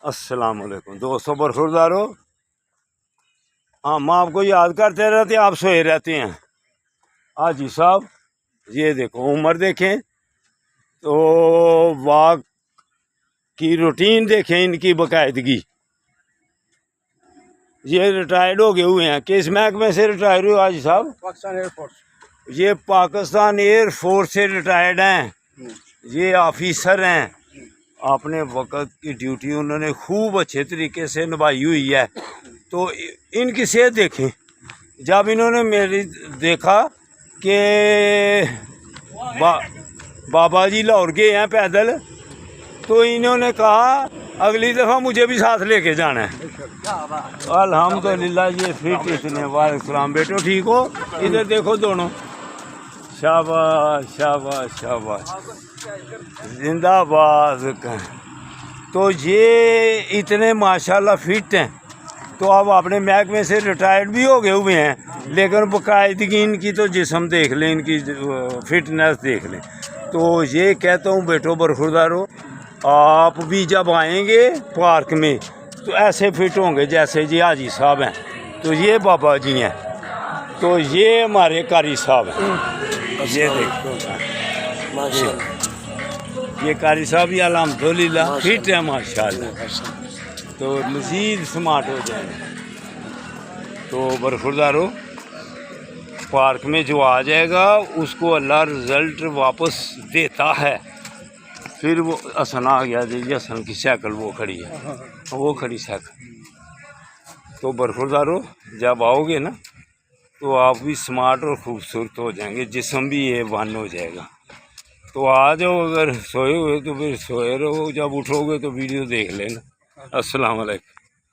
अस्सलाम वालेकुम दोस्तों, बरखुरदारो। हम आपको याद करते रहते हैं, आप सोए रहते हैं। हाजी साहब, ये देखो उम्र देखें तो वाक की रूटीन देखें, इनकी बाकायदगी। ये रिटायर्ड हो गए हुए हैं। किस महकमे से रिटायर हुए हाजी साहब? पाकिस्तान एयरफोर्स। ये पाकिस्तान एयर फोर्स से रिटायर्ड हैं। ये ऑफिसर हैं। अपने वक्त की ड्यूटी उन्होंने खूब अच्छे तरीके से निभाई हुई है। तो इनकी सेहत देखें। जब इन्होंने मेरी देखा कि बाबा जी लाहौर गए हैं पैदल, तो इन्होंने कहा अगली दफ़ा मुझे भी साथ लेके जाना है। अल्हम्दुलिल्लाह, ये फिट इतने। वालेकुम बेटो, ठीक हो? इधर देखो दोनों। शाबाश शाबाश शाबाश, जिंदाबाद। तो ये इतने माशाल्लाह फिट हैं। तो अब अपने महकमे से रिटायर्ड भी हो गए हुए हैं, लेकिन बाकायदगी इनकी तो जिस्म देख लें, इनकी फिटनेस देख लें। तो ये कहता हूँ बेटो बरखुरदारो, आप भी जब आएंगे पार्क में तो ऐसे फिट होंगे जैसे जी हाजी साहब हैं। तो ये बाबा जी हैं, तो ये हमारे कारी साहब हैं। ये देखो ये कारी साहब ये अल्हम्दुलिल्लाह फिट है माशाल्लाह। तो मज़ीद स्मार्ट हो जाएगा। तो बरखुरदारो, पार्क में जो आ जाएगा उसको अल्लाह रिज़ल्ट वापस देता है। फिर वो हसन आ गया, देखिए हसन की साइकिल वो खड़ी है, वो खड़ी साइकिल। तो बरखुरदारो, जब आओगे ना तो आप भी स्मार्ट और ख़ूबसूरत हो जाएंगे, जिस्म भी ये वन हो जाएगा। तो आ जाओ, अगर सोए हुए तो फिर सोए रहो, जब उठोगे तो वीडियो देख लेना। अस्सलाम वालेकुम।